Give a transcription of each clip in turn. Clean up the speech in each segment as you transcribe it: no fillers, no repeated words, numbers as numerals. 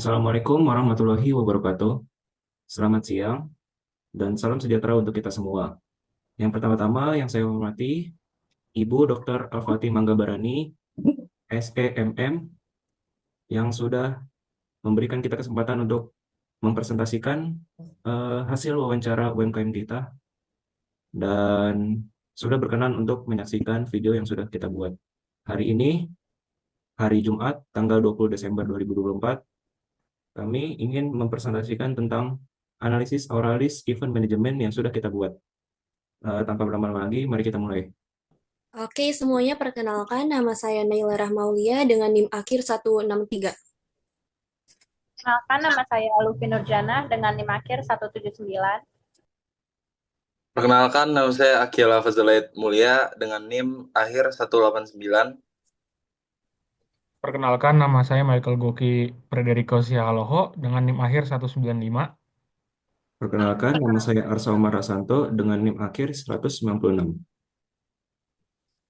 Assalamualaikum warahmatullahi wabarakatuh. Selamat siang dan salam sejahtera untuk kita semua. Yang pertama-tama yang saya hormati, Ibu Dr. Alfati Manggabarani, SEMM, yang sudah memberikan kita kesempatan untuk mempresentasikan hasil wawancara UMKM kita dan sudah berkenan untuk menyaksikan video yang sudah kita buat. Hari ini, hari Jumat, tanggal 20 Desember 2024, kami ingin mempresentasikan tentang analisis Auralis Event Management yang sudah kita buat. Tanpa berlama-lama lagi, mari kita mulai. Oke, semuanya perkenalkan, nama saya Naila Rahmaulia dengan NIM akhir 163. Perkenalkan, nama saya Lufi Nurjana dengan NIM akhir 179. Perkenalkan, nama saya Akila Fazlait Mulia dengan NIM akhir 189. Perkenalkan, nama saya Michael Goki Frederico Siahaloho dengan NIM akhir 195. Perkenalkan, nama saya Arsa Umar Rasanto dengan NIM akhir 196.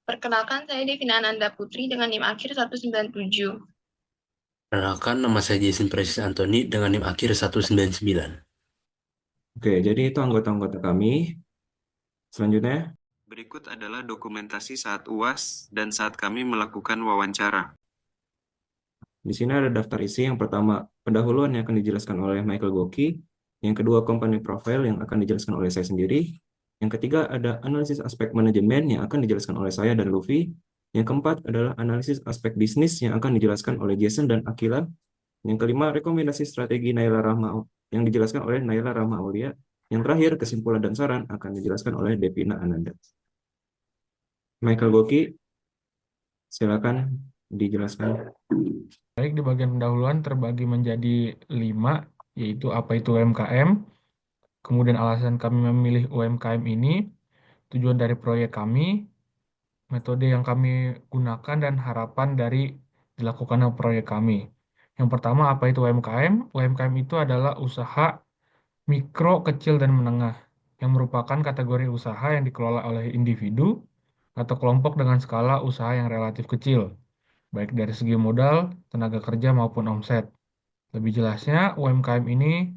Perkenalkan, saya Devina Ananda Putri dengan NIM akhir 197. Perkenalkan, nama saya Jason Presis Anthony dengan NIM akhir 199. Oke, jadi itu anggota-anggota kami. Selanjutnya, berikut adalah dokumentasi saat UAS dan saat kami melakukan wawancara. Di sini ada daftar isi. Yang pertama, pendahuluan yang akan dijelaskan oleh Michael Goki. Yang kedua, company profile yang akan dijelaskan oleh saya sendiri. Yang ketiga, ada analisis aspek manajemen yang akan dijelaskan oleh saya dan Luffy. Yang keempat adalah analisis aspek bisnis yang akan dijelaskan oleh Jason dan Akila. Yang kelima, rekomendasi strategi Naila Rahma yang dijelaskan oleh Naila Rahma Aulia. Yang terakhir, kesimpulan dan saran akan dijelaskan oleh Devina Ananda. Michael Goki, silakan dijelaskan. Baik, di bagian pendahuluan terbagi menjadi 5, yaitu apa itu UMKM, kemudian alasan kami memilih UMKM ini, tujuan dari proyek kami, metode yang kami gunakan, dan harapan dari dilakukannya proyek kami. Yang pertama, apa itu UMKM? UMKM itu adalah usaha mikro, kecil, dan menengah, yang merupakan kategori usaha yang dikelola oleh individu atau kelompok dengan skala usaha yang relatif kecil, baik dari segi modal, tenaga kerja, maupun omset. Lebih jelasnya, UMKM ini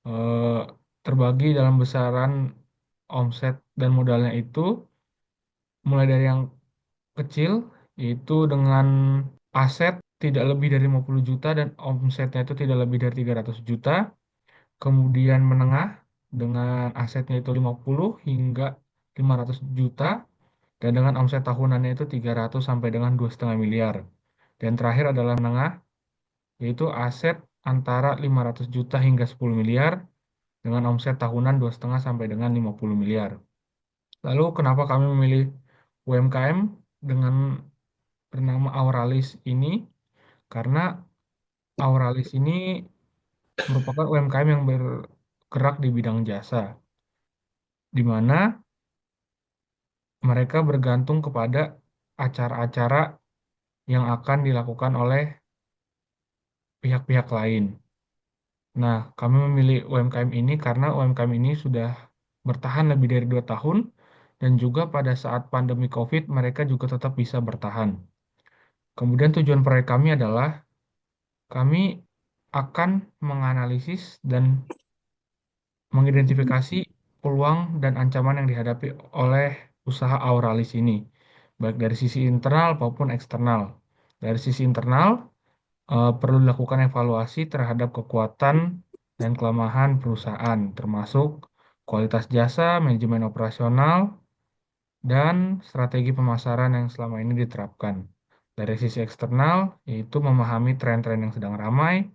eh, terbagi dalam besaran omset dan modalnya itu, mulai dari yang kecil, yaitu dengan aset tidak lebih dari 50 juta dan omsetnya itu tidak lebih dari 300 juta. Kemudian menengah dengan asetnya itu 50 hingga 500 juta dan dengan omset tahunannya itu 300 sampai dengan 2,5 miliar. Dan terakhir adalah menengah, yaitu aset antara 500 juta hingga 10 miliar dengan omset tahunan 2,5 sampai dengan 50 miliar. Lalu kenapa kami memilih UMKM dengan bernama Auralis ini? Karena Auralis ini merupakan UMKM yang bergerak di bidang jasa, di mana mereka bergantung kepada acara-acara yang akan dilakukan oleh pihak-pihak lain. Nah, kami memilih UMKM ini karena UMKM ini sudah bertahan lebih dari 2 tahun dan juga pada saat pandemi COVID mereka juga tetap bisa bertahan. Kemudian tujuan proyek kami adalah kami akan menganalisis dan mengidentifikasi peluang dan ancaman yang dihadapi oleh usaha Auralis ini, baik dari sisi internal maupun eksternal. Dari sisi internal, perlu dilakukan evaluasi terhadap kekuatan dan kelemahan perusahaan, termasuk kualitas jasa, manajemen operasional, dan strategi pemasaran yang selama ini diterapkan. Dari sisi eksternal, yaitu memahami tren-tren yang sedang ramai,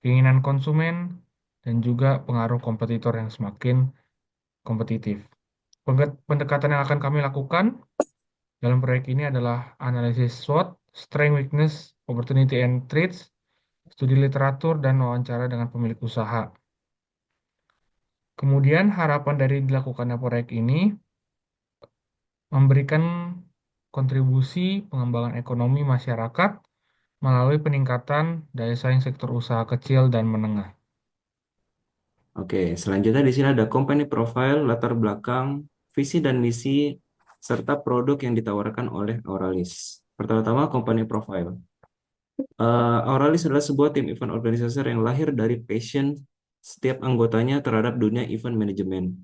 keinginan konsumen, dan juga pengaruh kompetitor yang semakin kompetitif. Pendekatan yang akan kami lakukan dalam proyek ini adalah analisis SWOT, Strength, Weakness, Opportunity and Threats, studi literatur, dan wawancara dengan pemilik usaha. Kemudian harapan dari dilakukannya proyek ini memberikan kontribusi pengembangan ekonomi masyarakat melalui peningkatan daya saing sektor usaha kecil dan menengah. Oke, selanjutnya di sini ada company profile, latar belakang, visi dan misi, serta produk yang ditawarkan oleh Auralis. Pertama-tama, company profile. Auralis adalah sebuah tim event organizer yang lahir dari passion setiap anggotanya terhadap dunia event management.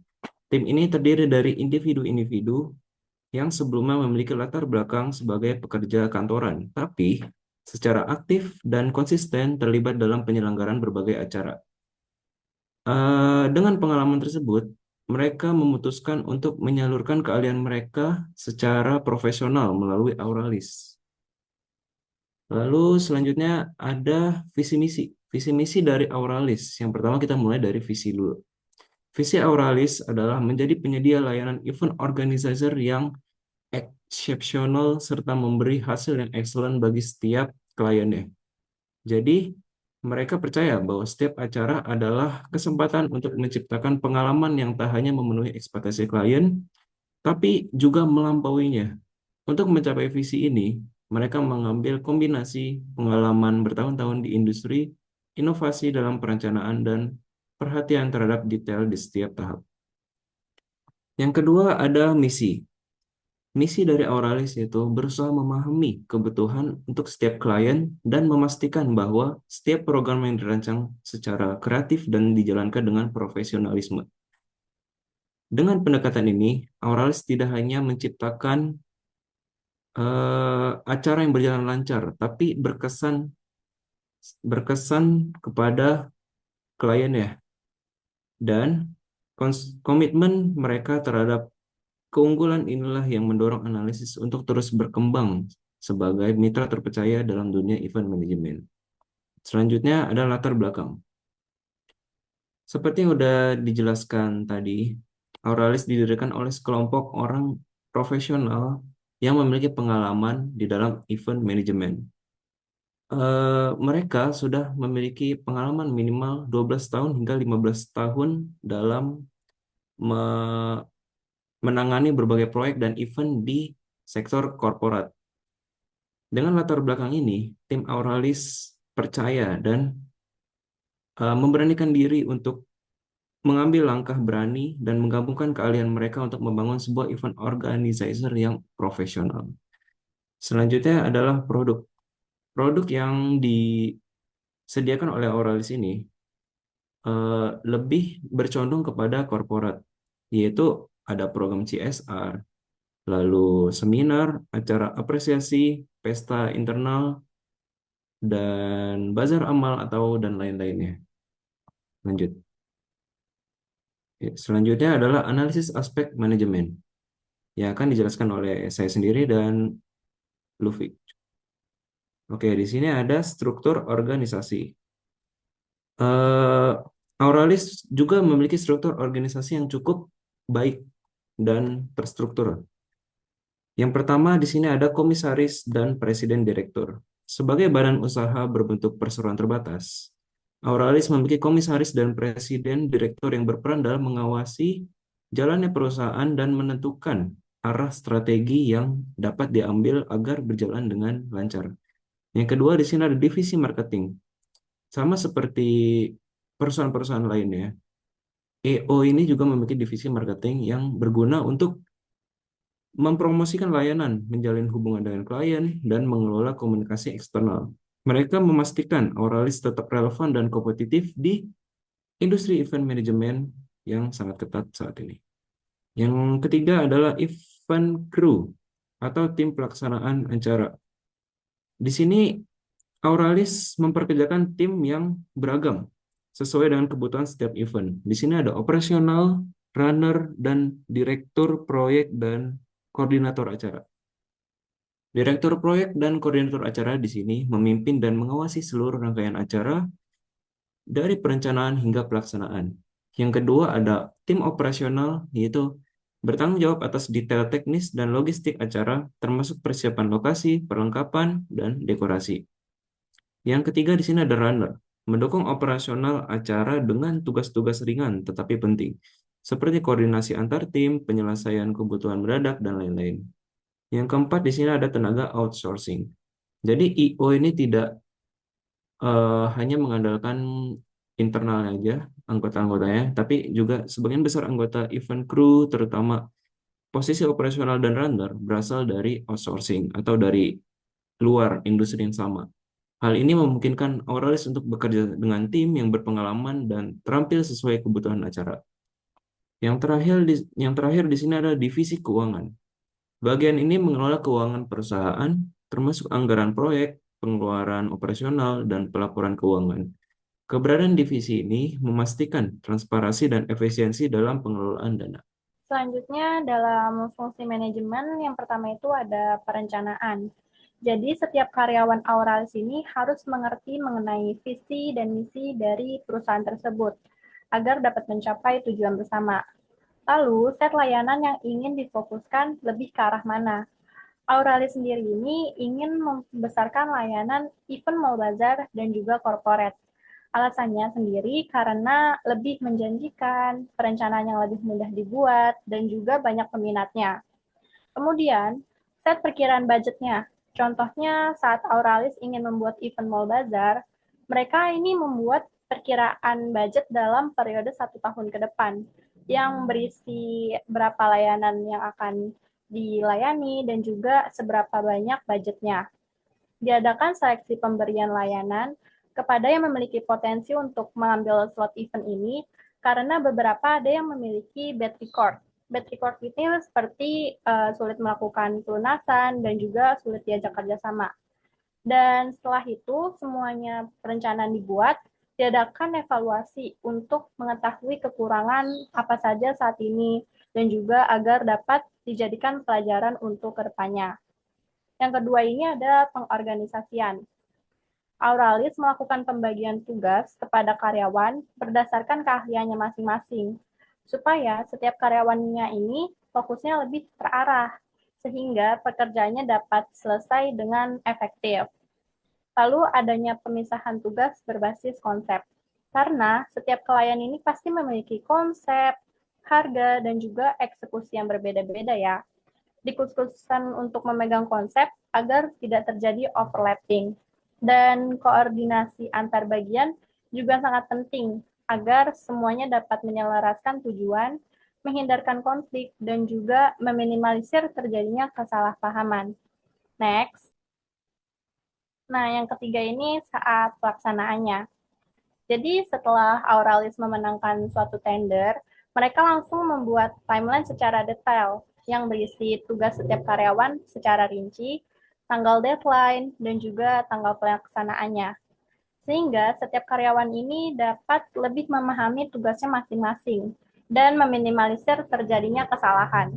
Tim ini terdiri dari individu-individu yang sebelumnya memiliki latar belakang sebagai pekerja kantoran, tapi secara aktif dan konsisten terlibat dalam penyelenggaraan berbagai acara. Dengan pengalaman tersebut, mereka memutuskan untuk menyalurkan keahlian mereka secara profesional melalui Auralis. Lalu selanjutnya ada visi misi. Visi misi dari Auralis. Yang pertama kita mulai dari visi dulu. Visi Auralis adalah menjadi penyedia layanan event organizer yang eksepsional serta memberi hasil yang excellent bagi setiap kliennya. Jadi, mereka percaya bahwa setiap acara adalah kesempatan untuk menciptakan pengalaman yang tak hanya memenuhi ekspektasi klien, tapi juga melampauinya. Untuk mencapai visi ini, mereka mengambil kombinasi pengalaman bertahun-tahun di industri, inovasi dalam perencanaan, dan perhatian terhadap detail di setiap tahap. Yang kedua ada misi. Misi dari Auralis itu berusaha memahami kebutuhan untuk setiap klien dan memastikan bahwa setiap program yang dirancang secara kreatif dan dijalankan dengan profesionalisme. Dengan pendekatan ini, Auralis tidak hanya menciptakan acara yang berjalan lancar, tapi berkesan kepada klien ya, dan komitmen mereka terhadap keunggulan inilah yang mendorong analisis untuk terus berkembang sebagai mitra terpercaya dalam dunia event management. Selanjutnya ada latar belakang. Seperti yang sudah dijelaskan tadi, Auralis didirikan oleh sekelompok orang profesional yang memiliki pengalaman di dalam event management. Mereka sudah memiliki pengalaman minimal 12 tahun hingga 15 tahun dalam menangani berbagai proyek dan event di sektor korporat. Dengan latar belakang ini, tim Auralis percaya dan memberanikan diri untuk mengambil langkah berani dan menggabungkan keahlian mereka untuk membangun sebuah event organizer yang profesional. Selanjutnya adalah produk. Produk yang disediakan oleh Auralis ini lebih bercondong kepada korporat, yaitu ada program CSR, lalu seminar, acara apresiasi, pesta internal, dan bazar amal dan lain-lainnya. Lanjut. Selanjutnya adalah analisis aspek manajemen yang akan dijelaskan oleh saya sendiri dan Luffy. Oke, di sini ada struktur organisasi. Auralis juga memiliki struktur organisasi yang cukup baik dan terstruktur. Yang pertama di sini ada komisaris dan presiden direktur. Sebagai badan usaha berbentuk perseroan terbatas, Auralis memiliki komisaris dan presiden direktur yang berperan dalam mengawasi jalannya perusahaan dan menentukan arah strategi yang dapat diambil agar berjalan dengan lancar. Yang kedua di sini ada divisi marketing. Sama seperti perusahaan-perusahaan lainnya, EO ini juga memiliki divisi marketing yang berguna untuk mempromosikan layanan, menjalin hubungan dengan klien, dan mengelola komunikasi eksternal. Mereka memastikan Auralis tetap relevan dan kompetitif di industri event management yang sangat ketat saat ini. Yang ketiga adalah event crew atau tim pelaksanaan acara. Di sini Auralis memperkerjakan tim yang beragam sesuai dengan kebutuhan setiap event. Di sini ada operasional, runner, dan direktur proyek dan koordinator acara. Direktur proyek dan koordinator acara di sini memimpin dan mengawasi seluruh rangkaian acara dari perencanaan hingga pelaksanaan. Yang kedua ada tim operasional, yaitu bertanggung jawab atas detail teknis dan logistik acara, termasuk persiapan lokasi, perlengkapan, dan dekorasi. Yang ketiga di sini ada runner, mendukung operasional acara dengan tugas-tugas ringan tetapi penting, seperti koordinasi antar tim, penyelesaian kebutuhan mendadak, dan lain-lain. Yang keempat di sini ada tenaga outsourcing. Jadi IO ini tidak hanya mengandalkan internal aja anggota-anggotanya, tapi juga sebagian besar anggota event crew, terutama posisi operasional dan runner, berasal dari outsourcing atau dari luar industri yang sama. Hal ini memungkinkan Auralis untuk bekerja dengan tim yang berpengalaman dan terampil sesuai kebutuhan acara. Yang terakhir di sini adalah divisi keuangan. Bagian ini mengelola keuangan perusahaan, termasuk anggaran proyek, pengeluaran operasional, dan pelaporan keuangan. Keberadaan divisi ini memastikan transparansi dan efisiensi dalam pengelolaan dana. Selanjutnya, dalam fungsi manajemen, yang pertama itu ada perencanaan. Jadi, setiap karyawan Auralis ini harus mengerti mengenai visi dan misi dari perusahaan tersebut agar dapat mencapai tujuan bersama. Lalu, set layanan yang ingin difokuskan lebih ke arah mana? Auralis sendiri ini ingin membesarkan layanan event mall bazar dan juga corporate. Alasannya sendiri karena lebih menjanjikan, perencanaan yang lebih mudah dibuat, dan juga banyak peminatnya. Kemudian, set perkiraan budgetnya. Contohnya, saat Auralis ingin membuat event mall bazar, mereka ini membuat perkiraan budget dalam periode 1 tahun ke depan, yang berisi berapa layanan yang akan dilayani dan juga seberapa banyak budgetnya. Diadakan seleksi pemberian layanan kepada yang memiliki potensi untuk mengambil slot event ini, karena beberapa ada yang memiliki bad record. Bad record ini seperti sulit melakukan pelunasan dan juga sulit diajak kerjasama. Dan setelah itu, semuanya perencanaan dibuat, diadakan evaluasi untuk mengetahui kekurangan apa saja saat ini, dan juga agar dapat dijadikan pelajaran untuk kedepannya. Yang kedua ini ada pengorganisasian. Auralis melakukan pembagian tugas kepada karyawan berdasarkan keahliannya masing-masing, supaya setiap karyawannya ini fokusnya lebih terarah, sehingga pekerjaannya dapat selesai dengan efektif. Lalu adanya pemisahan tugas berbasis konsep, karena setiap klien ini pasti memiliki konsep, harga, dan juga eksekusi yang berbeda-beda ya. Dikhususkan untuk memegang konsep agar tidak terjadi overlapping. Dan koordinasi antar bagian juga sangat penting agar semuanya dapat menyelaraskan tujuan, menghindarkan konflik, dan juga meminimalisir terjadinya kesalahpahaman. Next. Nah, yang ketiga ini saat pelaksanaannya. Jadi setelah Auralis memenangkan suatu tender, mereka langsung membuat timeline secara detail yang berisi tugas setiap karyawan secara rinci, tanggal deadline, dan juga tanggal pelaksanaannya. Sehingga setiap karyawan ini dapat lebih memahami tugasnya masing-masing dan meminimalisir terjadinya kesalahan.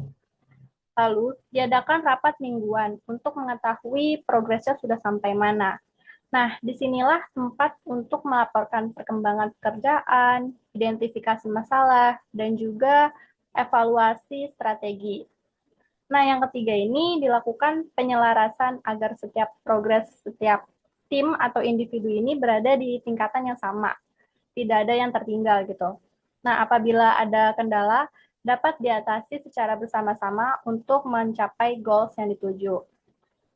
Lalu, diadakan rapat mingguan untuk mengetahui progresnya sudah sampai mana. Nah, disinilah tempat untuk melaporkan perkembangan pekerjaan, identifikasi masalah, dan juga evaluasi strategi. Nah, yang ketiga ini dilakukan penyelarasan agar setiap progres setiap tim atau individu ini berada di tingkatan yang sama. Tidak ada yang tertinggal gitu. Nah, apabila ada kendala, dapat diatasi secara bersama-sama untuk mencapai goals yang dituju.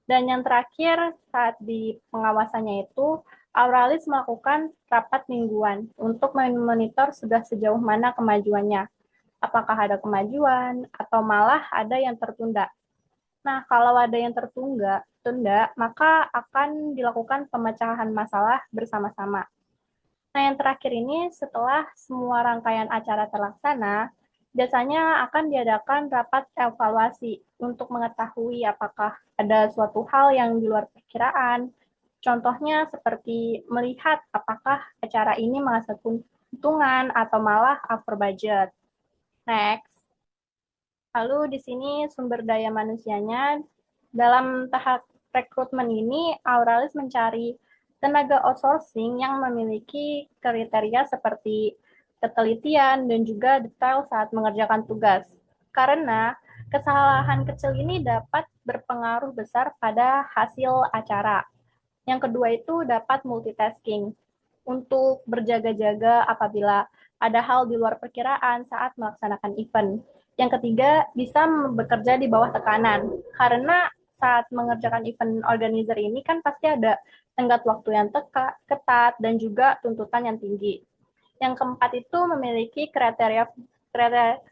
Dan yang terakhir, saat di pengawasannya itu, Auralis melakukan rapat mingguan untuk memonitor sudah sejauh mana kemajuannya. Apakah ada kemajuan atau malah ada yang tertunda. Nah, kalau ada yang tertunda, maka akan dilakukan pemecahan masalah bersama-sama. Nah, yang terakhir ini setelah semua rangkaian acara terlaksana, biasanya akan diadakan rapat evaluasi untuk mengetahui apakah ada suatu hal yang di luar perkiraan. Contohnya seperti melihat apakah acara ini menghasilkan keuntungan atau malah over budget. Next. Lalu di sini sumber daya manusianya, dalam tahap rekrutmen ini, Auralis mencari tenaga outsourcing yang memiliki kriteria seperti ketelitian dan juga detail saat mengerjakan tugas. Karena kesalahan kecil ini dapat berpengaruh besar pada hasil acara. Yang kedua itu dapat multitasking untuk berjaga-jaga apabila ada hal di luar perkiraan saat melaksanakan event. Yang ketiga, bisa bekerja di bawah tekanan. Karena saat mengerjakan event organizer ini kan pasti ada tenggat waktu yang ketat dan juga tuntutan yang tinggi. Yang keempat itu memiliki kriteria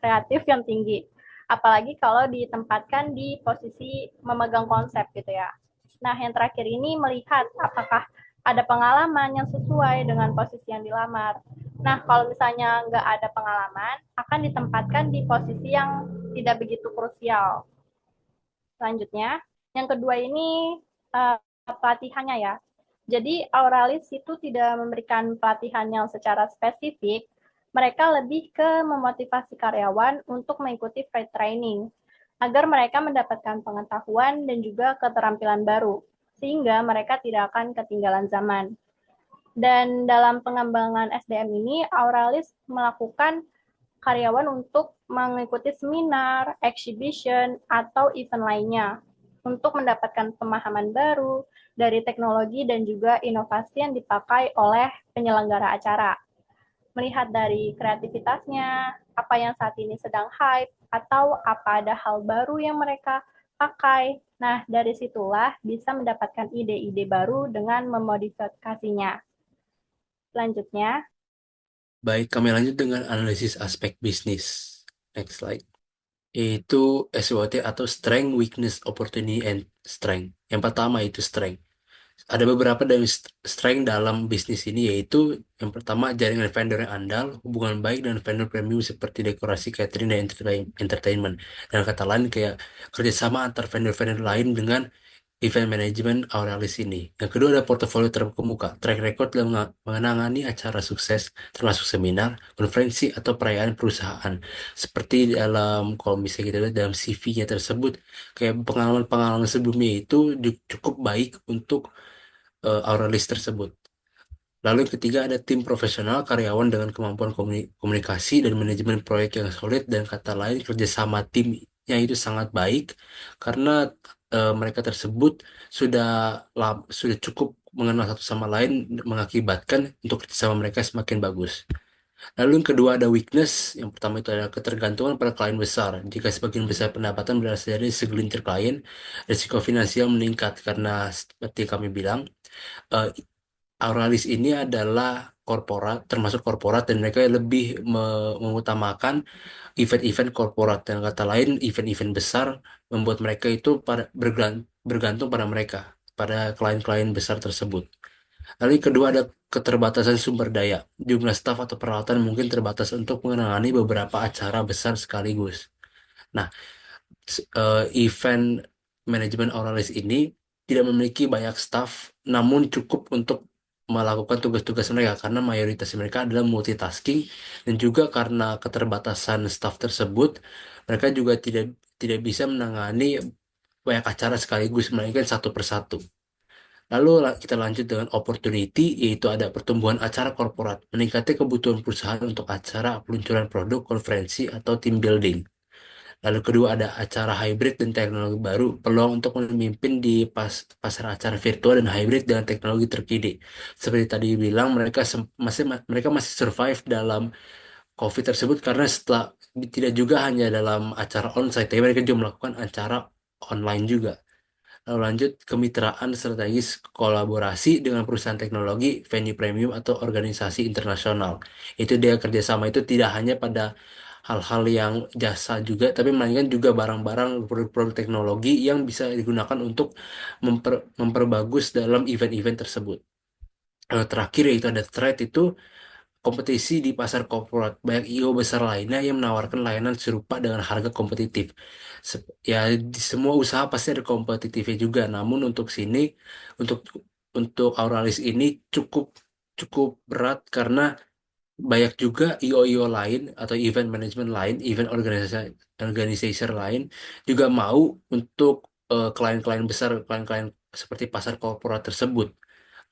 kreatif yang tinggi. Apalagi kalau ditempatkan di posisi memegang konsep gitu ya. Nah, yang terakhir ini melihat apakah ada pengalaman yang sesuai dengan posisi yang dilamar. Nah, kalau misalnya nggak ada pengalaman, akan ditempatkan di posisi yang tidak begitu krusial. Selanjutnya, yang kedua ini pelatihannya ya. Jadi Auralis itu tidak memberikan pelatihan yang secara spesifik, mereka lebih ke memotivasi karyawan untuk mengikuti free training, agar mereka mendapatkan pengetahuan dan juga keterampilan baru, sehingga mereka tidak akan ketinggalan zaman. Dan dalam pengembangan SDM ini, Auralis melakukan karyawan untuk mengikuti seminar, exhibition, atau event lainnya untuk mendapatkan pemahaman baru dari teknologi dan juga inovasi yang dipakai oleh penyelenggara acara. Melihat dari kreativitasnya, apa yang saat ini sedang hype, atau apa ada hal baru yang mereka pakai. Nah, dari situlah bisa mendapatkan ide-ide baru dengan memodifikasinya. Selanjutnya, Baik, kami lanjut dengan analisis aspek bisnis. Next slide. Yaitu SWOT atau Strength, Weakness, Opportunity, and Strength. Yang pertama itu Strength. Ada beberapa dari strength dalam bisnis ini, yaitu yang pertama jaringan vendor yang andal, hubungan baik dengan vendor premium seperti dekorasi, catering, dan entertainment. Dan kata lain kayak kerjasama antar vendor-vendor lain dengan event management Auralis ini. Yang kedua ada portofolio terkemuka, track record dalam menangani acara sukses, termasuk seminar, konferensi, atau perayaan perusahaan. Seperti dalam, kalau misalnya kita lihat dalam CV-nya tersebut, kayak pengalaman-pengalaman sebelumnya itu cukup baik untuk Auralis tersebut. Lalu yang ketiga ada tim profesional, karyawan dengan kemampuan komunikasi dan manajemen proyek yang solid, dan kata lain kerjasama timnya itu sangat baik karena mereka tersebut sudah sudah cukup mengenal satu sama lain, mengakibatkan untuk kerjasama mereka semakin bagus. Lalu yang kedua ada weakness. Yang pertama itu adalah ketergantungan pada klien besar. Jika sebagian besar pendapatan berasal dari segelintir klien, risiko finansial meningkat karena seperti kami bilang, eh, Auralis ini adalah korporat, termasuk korporat, dan mereka lebih mengutamakan event-event korporat. Dan kata lain, event-event besar membuat mereka itu bergantung pada mereka, pada klien-klien besar tersebut. Lalu yang kedua ada keterbatasan sumber daya. Jumlah staf atau peralatan mungkin terbatas untuk menangani beberapa acara besar sekaligus. Nah, event manajemen Auralis ini tidak memiliki banyak staf, namun cukup untuk melakukan tugas-tugas mereka karena mayoritas mereka adalah multitasking, dan juga karena keterbatasan staf tersebut, mereka juga tidak tidak bisa menangani banyak acara sekaligus, melainkan satu persatu. Lalu kita lanjut dengan opportunity, yaitu ada pertumbuhan acara korporat, meningkatnya kebutuhan perusahaan untuk acara, peluncuran produk, konferensi, atau team building. Lalu kedua ada acara hybrid dan teknologi baru, peluang untuk memimpin di pasar acara virtual dan hybrid dengan teknologi terkini. Seperti tadi bilang, mereka masih survive dalam COVID tersebut karena setelah tidak juga hanya dalam acara onsite, tapi mereka juga melakukan acara online juga. Lalu lanjut kemitraan strategis, kolaborasi dengan perusahaan teknologi, venue premium, atau organisasi internasional. Itu dia kerjasama itu tidak hanya pada hal-hal yang jasa juga, tapi melainkan juga barang-barang, produk-produk teknologi yang bisa digunakan untuk memperbagus dalam event-event tersebut. Lalu terakhir yaitu ada threat, itu kompetisi di pasar korporat. Banyak IO besar lainnya yang menawarkan layanan serupa dengan harga kompetitif. Ya, di semua usaha pasti ada kompetitifnya juga. Namun untuk untuk Auralis ini cukup cukup berat karena banyak juga IO-IO lain atau event management lain, event organizer lain juga mau untuk klien-klien besar, klien-klien seperti pasar korporat tersebut.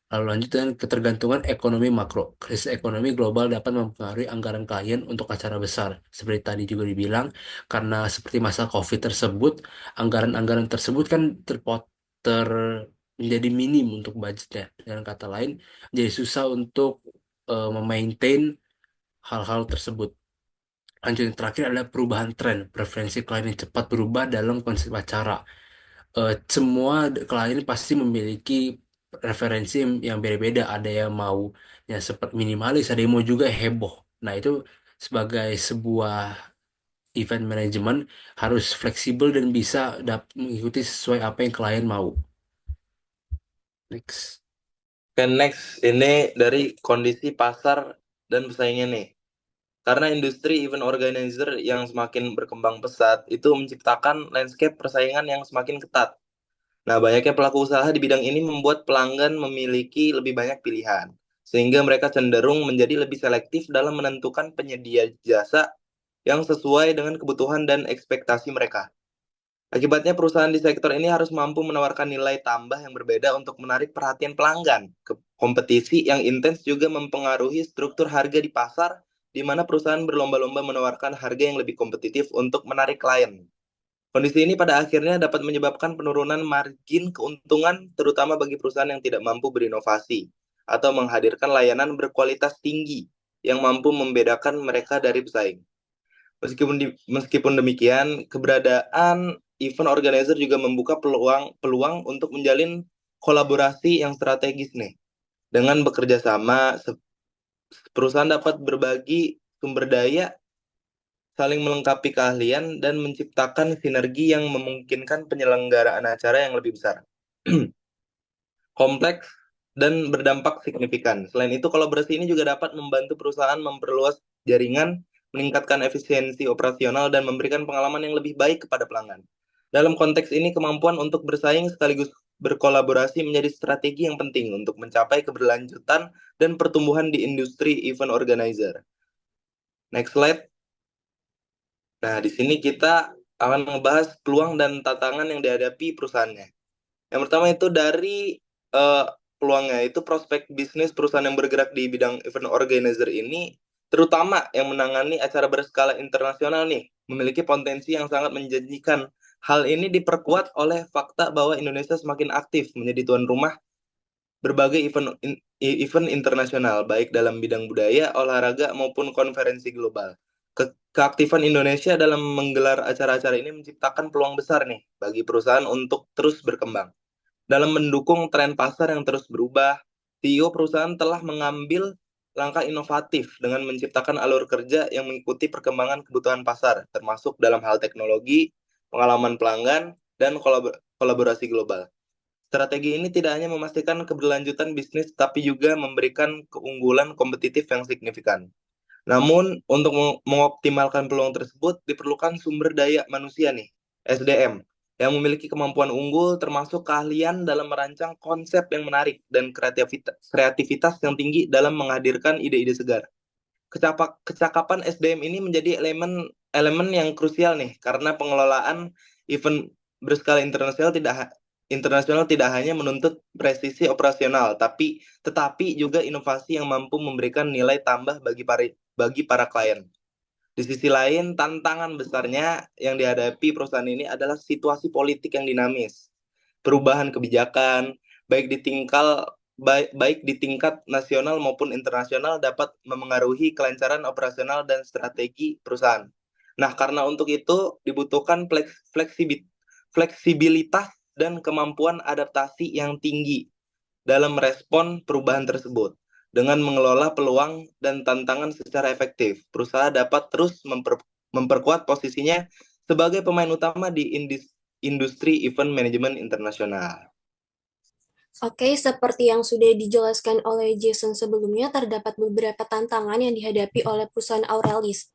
Lalu lanjut dengan ketergantungan ekonomi makro. Krisis ekonomi global dapat mempengaruhi anggaran klien untuk acara besar. Seperti tadi juga dibilang, karena seperti masa COVID tersebut, anggaran-anggaran tersebut kan ter menjadi minim untuk budgetnya. Dengan kata lain, jadi susah untuk memaintain hal-hal tersebut. Lanjut yang terakhir adalah perubahan tren. Preferensi klien yang cepat berubah dalam konsep acara. Semua klien pasti memiliki referensi yang beda-beda. Ada yang mau yang seperti minimalis, ada yang mau juga heboh. Nah, itu sebagai sebuah event manajemen harus fleksibel dan bisa mengikuti sesuai apa yang klien mau. Next. Oke, next ini dari kondisi pasar dan pesaingnya nih. Karena industri event organizer yang semakin berkembang pesat itu menciptakan landscape persaingan yang semakin ketat. Nah, banyaknya pelaku usaha di bidang ini membuat pelanggan memiliki lebih banyak pilihan, sehingga mereka cenderung menjadi lebih selektif dalam menentukan penyedia jasa yang sesuai dengan kebutuhan dan ekspektasi mereka. Akibatnya, perusahaan di sektor ini harus mampu menawarkan nilai tambah yang berbeda untuk menarik perhatian pelanggan. Kompetisi yang intens juga mempengaruhi struktur harga di pasar, di mana perusahaan berlomba-lomba menawarkan harga yang lebih kompetitif untuk menarik klien. Kondisi ini pada akhirnya dapat menyebabkan penurunan margin keuntungan, terutama bagi perusahaan yang tidak mampu berinovasi atau menghadirkan layanan berkualitas tinggi yang mampu membedakan mereka dari pesaing. Meskipun demikian, keberadaan event organizer juga membuka peluang untuk menjalin kolaborasi yang strategis nih. Dengan bekerja sama, perusahaan dapat berbagi sumber daya, saling melengkapi keahlian, dan menciptakan sinergi yang memungkinkan penyelenggaraan acara yang lebih besar, kompleks, dan berdampak signifikan. Selain itu, kolaborasi ini juga dapat membantu perusahaan memperluas jaringan, meningkatkan efisiensi operasional, dan memberikan pengalaman yang lebih baik kepada pelanggan. Dalam konteks ini, kemampuan untuk bersaing sekaligus berkolaborasi menjadi strategi yang penting untuk mencapai keberlanjutan dan pertumbuhan di industri event organizer. Next slide. Nah, di sini kita akan membahas peluang dan tantangan yang dihadapi perusahaannya. Yang pertama itu dari peluangnya, itu prospek bisnis perusahaan yang bergerak di bidang event organizer ini, terutama yang menangani acara berskala internasional nih, memiliki potensi yang sangat menjanjikan. Hal ini diperkuat oleh fakta bahwa Indonesia semakin aktif menjadi tuan rumah berbagai event internasional, baik dalam bidang budaya, olahraga, maupun konferensi global. Keaktifan Indonesia dalam menggelar acara-acara ini menciptakan peluang besar nih bagi perusahaan untuk terus berkembang. Dalam mendukung tren pasar yang terus berubah, CEO perusahaan telah mengambil langkah inovatif dengan menciptakan alur kerja yang mengikuti perkembangan kebutuhan pasar, termasuk dalam hal teknologi, pengalaman pelanggan, dan kolaborasi global. Strategi ini tidak hanya memastikan keberlanjutan bisnis, tapi juga memberikan keunggulan kompetitif yang signifikan. Namun, untuk mengoptimalkan peluang tersebut, diperlukan sumber daya manusia nih, SDM, yang memiliki kemampuan unggul termasuk keahlian dalam merancang konsep yang menarik dan kreativitas yang tinggi dalam menghadirkan ide-ide segar. Kecakapan SDM ini menjadi elemen yang krusial nih, karena pengelolaan event berskala internasional tidak hanya menuntut presisi operasional, tetapi juga inovasi yang mampu memberikan nilai tambah bagi para klien. Di sisi lain, tantangan besarnya yang dihadapi perusahaan ini adalah situasi politik yang dinamis. Perubahan kebijakan, baik di tingkat nasional maupun internasional, dapat memengaruhi kelancaran operasional dan strategi perusahaan. Nah, karena untuk itu dibutuhkan fleksibilitas dan kemampuan adaptasi yang tinggi dalam merespon perubahan tersebut. Dengan mengelola peluang dan tantangan secara efektif, perusahaan dapat terus memperkuat posisinya sebagai pemain utama di industri event manajemen internasional. Oke, seperti yang sudah dijelaskan oleh Jason sebelumnya, terdapat beberapa tantangan yang dihadapi oleh perusahaan Auralis.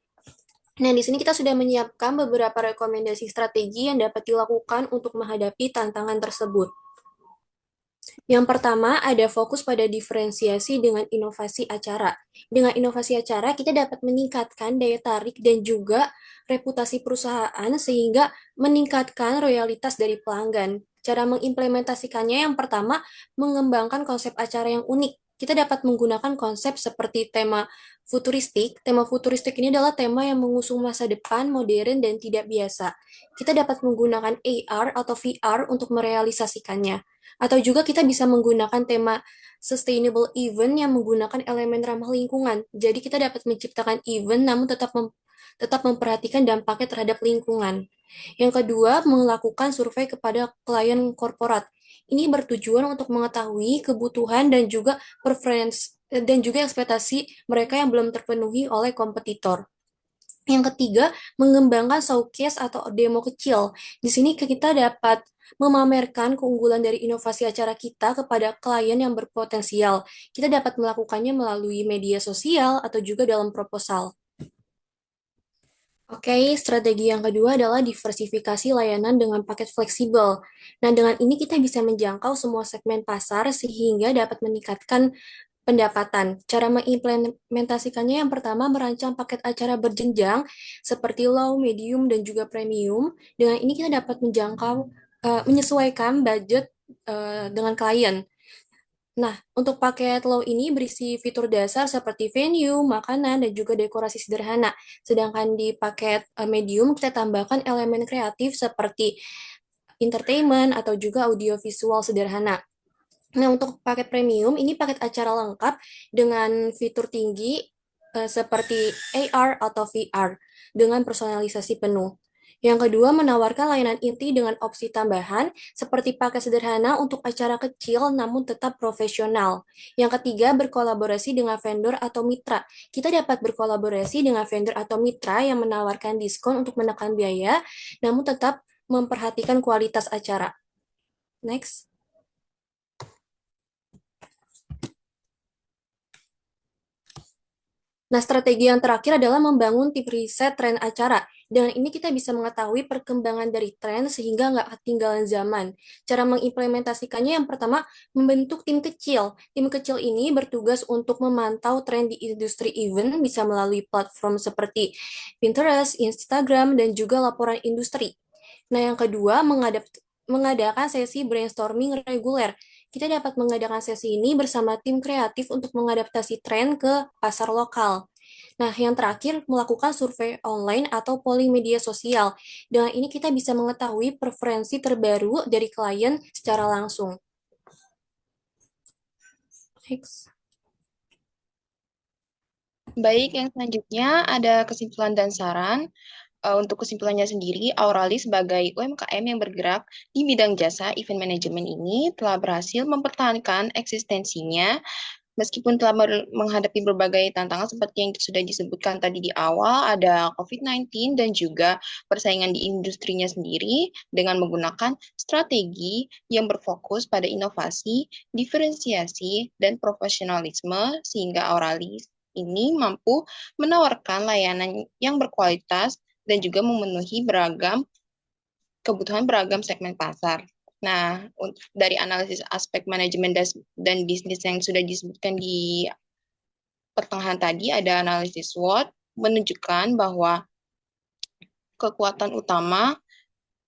Nah, di sini kita sudah menyiapkan beberapa rekomendasi strategi yang dapat dilakukan untuk menghadapi tantangan tersebut. Yang pertama, ada fokus pada diferensiasi dengan inovasi acara. Dengan inovasi acara, kita dapat meningkatkan daya tarik dan juga reputasi perusahaan sehingga meningkatkan royalitas dari pelanggan. Cara mengimplementasikannya yang pertama, mengembangkan konsep acara yang unik. Kita dapat menggunakan konsep seperti tema futuristik. Tema futuristik ini adalah tema yang mengusung masa depan, modern, dan tidak biasa. Kita dapat menggunakan AR atau VR untuk merealisasikannya. Atau juga kita bisa menggunakan tema sustainable event yang menggunakan elemen ramah lingkungan. Jadi kita dapat menciptakan event namun tetap memperhatikan dampaknya terhadap lingkungan. Yang kedua, melakukan survei kepada klien korporat. Ini bertujuan untuk mengetahui kebutuhan dan juga preferensi dan juga ekspektasi mereka yang belum terpenuhi oleh kompetitor. Yang ketiga, mengembangkan showcase atau demo kecil. Di sini kita dapat memamerkan keunggulan dari inovasi acara kita kepada klien yang berpotensial. Kita dapat melakukannya melalui media sosial atau juga dalam proposal. Oke, strategi yang kedua adalah diversifikasi layanan dengan paket fleksibel. Nah, dengan ini kita bisa menjangkau semua segmen pasar sehingga dapat meningkatkan pendapatan. Cara mengimplementasikannya yang pertama merancang paket acara berjenjang seperti low, medium, dan juga premium. Dengan ini kita dapat menyesuaikan budget dengan klien. Nah, untuk paket low ini berisi fitur dasar seperti venue, makanan, dan juga dekorasi sederhana. Sedangkan di paket medium kita tambahkan elemen kreatif seperti entertainment atau juga audiovisual sederhana. Nah, untuk paket premium, ini paket acara lengkap dengan fitur tinggi seperti AR atau VR dengan personalisasi penuh. Yang kedua, menawarkan layanan inti dengan opsi tambahan seperti paket sederhana untuk acara kecil namun tetap profesional. Yang ketiga, berkolaborasi dengan vendor atau mitra. Kita dapat berkolaborasi dengan vendor atau mitra yang menawarkan diskon untuk menekan biaya namun tetap memperhatikan kualitas acara. Next. Nah, strategi yang terakhir adalah membangun tim riset tren acara. Dengan ini kita bisa mengetahui perkembangan dari tren sehingga nggak ketinggalan zaman. Cara mengimplementasikannya yang pertama, membentuk tim kecil. Tim kecil ini bertugas untuk memantau tren di industri event, bisa melalui platform seperti Pinterest, Instagram, dan juga laporan industri. Nah, yang kedua, mengadakan sesi brainstorming reguler. Kita dapat mengadakan sesi ini bersama tim kreatif untuk mengadaptasi tren ke pasar lokal. Nah, yang terakhir, melakukan survei online atau polling media sosial. Dengan ini kita bisa mengetahui preferensi terbaru dari klien secara langsung. Next. Baik, yang selanjutnya ada kesimpulan dan saran. Untuk kesimpulannya sendiri, Auralis sebagai UMKM yang bergerak di bidang jasa event management ini telah berhasil mempertahankan eksistensinya meskipun telah menghadapi berbagai tantangan seperti yang sudah disebutkan tadi di awal, ada COVID-19 dan juga persaingan di industrinya sendiri dengan menggunakan strategi yang berfokus pada inovasi, diferensiasi, dan profesionalisme sehingga Auralis ini mampu menawarkan layanan yang berkualitas dan juga memenuhi kebutuhan beragam segmen pasar. Nah, dari analisis aspek manajemen dan bisnis yang sudah disebutkan di pertengahan tadi, ada analisis SWOT menunjukkan bahwa kekuatan utama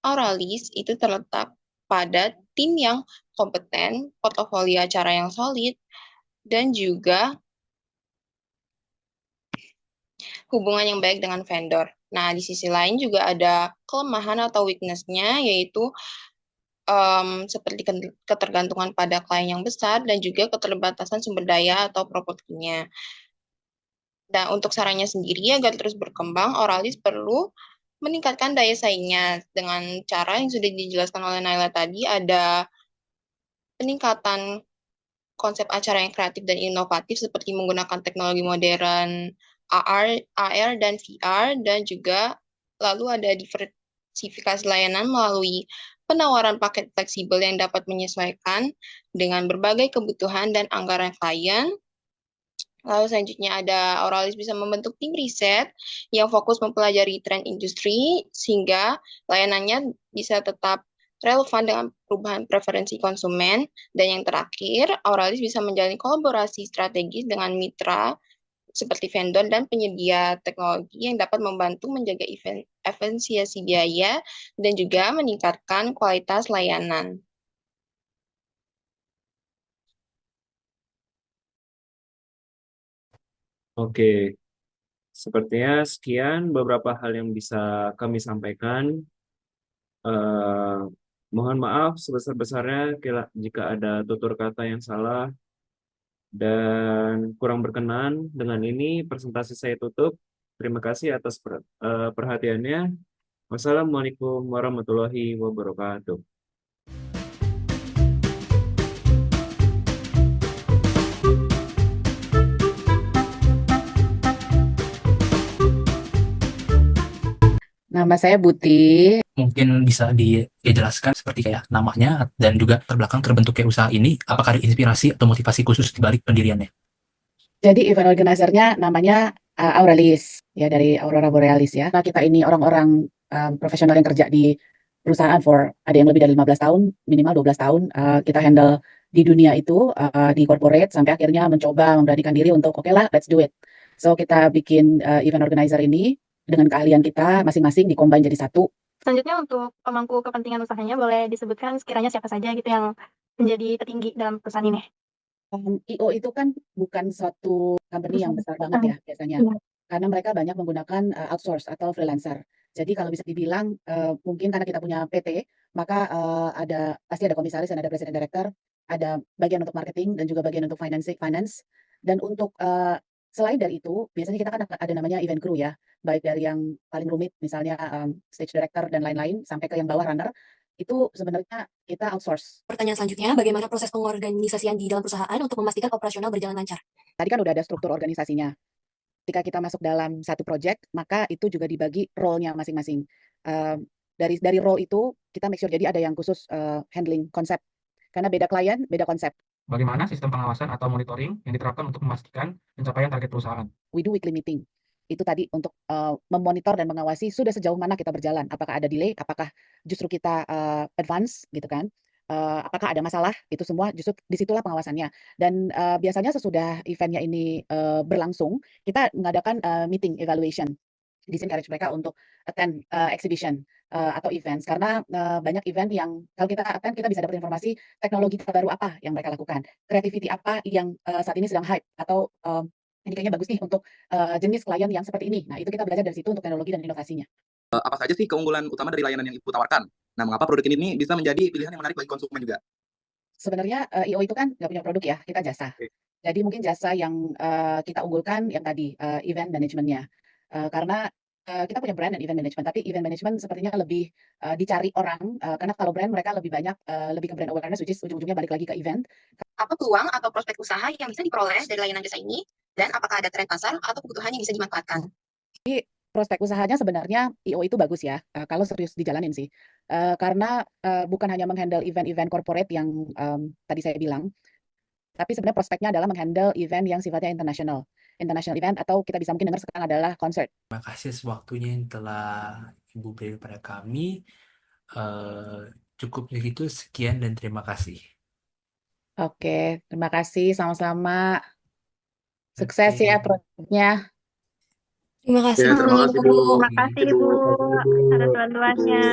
Auralis itu terletak pada tim yang kompeten, portofolio acara yang solid, dan juga hubungan yang baik dengan vendor. Nah, di sisi lain juga ada kelemahan atau weakness-nya, yaitu seperti ketergantungan pada klien yang besar dan juga keterbatasan sumber daya atau propertinya. Nah, untuk sarannya sendiri, agar terus berkembang, Auralis perlu meningkatkan daya saingnya dengan cara yang sudah dijelaskan oleh Naila tadi, ada peningkatan konsep acara yang kreatif dan inovatif seperti menggunakan teknologi modern, AR dan VR, dan juga lalu ada diversifikasi layanan melalui penawaran paket fleksibel yang dapat menyesuaikan dengan berbagai kebutuhan dan anggaran klien. Lalu selanjutnya ada Auralis bisa membentuk tim riset yang fokus mempelajari tren industri sehingga layanannya bisa tetap relevan dengan perubahan preferensi konsumen. Dan yang terakhir, Auralis bisa menjalin kolaborasi strategis dengan mitra seperti vendor dan penyedia teknologi yang dapat membantu menjaga efisiensi biaya dan juga meningkatkan kualitas layanan. Oke, sepertinya sekian beberapa hal yang bisa kami sampaikan. Mohon maaf sebesar-besarnya jika ada tutur kata yang salah dan kurang berkenan. Dengan ini presentasi saya tutup. Terima kasih atas perhatiannya. Wassalamualaikum warahmatullahi wabarakatuh. Nama saya Buti. Mungkin bisa dijelaskan seperti kayak namanya dan juga terbelakang terbentuknya usaha ini, apakah ada inspirasi atau motivasi khusus di balik pendiriannya? Jadi event organizer-nya namanya Auralis, ya dari Aurora Borealis ya. Nah, kita ini orang-orang profesional yang kerja di perusahaan ada yang lebih dari 15 tahun, minimal 12 tahun. Kita handle di dunia itu, di corporate, sampai akhirnya mencoba memberanikan diri untuk, oke lah, let's do it. So, kita bikin event organizer ini dengan keahlian kita masing-masing dikombin jadi satu. Selanjutnya untuk pemangku kepentingan usahanya boleh disebutkan sekiranya siapa saja gitu yang menjadi petinggi dalam perusahaan ini. IO itu kan bukan suatu company yang besar banget ya biasanya, Iya. karena mereka banyak menggunakan outsource atau freelancer. Jadi kalau bisa dibilang mungkin karena kita punya PT, maka pasti ada komisaris dan ada presiden director, ada bagian untuk marketing dan juga bagian untuk finance. Dan untuk selain dari itu, biasanya kita kan ada namanya event crew ya, baik dari yang paling rumit misalnya stage director dan lain-lain sampai ke yang bawah runner, itu sebenarnya kita outsource. Pertanyaan selanjutnya, bagaimana proses pengorganisasian di dalam perusahaan untuk memastikan operasional berjalan lancar? Tadi kan udah ada struktur organisasinya. Ketika kita masuk dalam satu project, maka itu juga dibagi role-nya masing-masing. Dari role itu kita make sure jadi ada yang khusus handling konsep. Karena beda klien, beda konsep. Bagaimana sistem pengawasan atau monitoring yang diterapkan untuk memastikan pencapaian target perusahaan? We do weekly meeting. Itu tadi untuk memonitor dan mengawasi sudah sejauh mana kita berjalan. Apakah ada delay, apakah justru kita advance gitu kan. Apakah ada masalah, itu semua justru disitulah pengawasannya. Dan biasanya sesudah eventnya ini berlangsung, kita mengadakan meeting evaluation. Encourage mereka untuk attend exhibition atau events. Karena banyak event yang kalau kita attend, kita bisa dapat informasi teknologi terbaru apa yang mereka lakukan. Creativity apa yang saat ini sedang hype atau ini kayaknya bagus nih untuk jenis klien yang seperti ini. Nah, itu kita belajar dari situ untuk teknologi dan inovasinya. Apa saja sih keunggulan utama dari layanan yang Ibu tawarkan? Nah, mengapa produk ini bisa menjadi pilihan yang menarik bagi konsumen juga? Sebenarnya IO itu kan nggak punya produk ya, kita jasa. Oke. Jadi mungkin jasa yang kita unggulkan yang tadi event manajemennya. Karena kita punya brand dan event management, tapi event management sepertinya lebih dicari orang karena kalau brand mereka lebih banyak lebih ke brand awareness, which is ujung-ujungnya balik lagi ke event. Apa peluang atau prospek usaha yang bisa diperoleh dari layanan jasa ini? Dan apakah ada tren pasar atau kebutuhan yang bisa dimanfaatkan? Prospek usahanya sebenarnya IO itu bagus ya, kalau serius dijalanin sih. Karena bukan hanya menghandle event-event corporate yang tadi saya bilang, tapi sebenarnya prospeknya adalah menghandle event yang sifatnya international event, atau kita bisa mungkin dengar sekarang adalah concert. Terima kasih atas waktunya yang telah Ibu beri kepada kami. Cukup begitu, sekian dan terima kasih. Oke, terima kasih, sama-sama. Sukses Oke. ya produknya. Terima kasih Ya, terima kasih, Bu. Bu. Terima kasih Ibu atas bantuannya.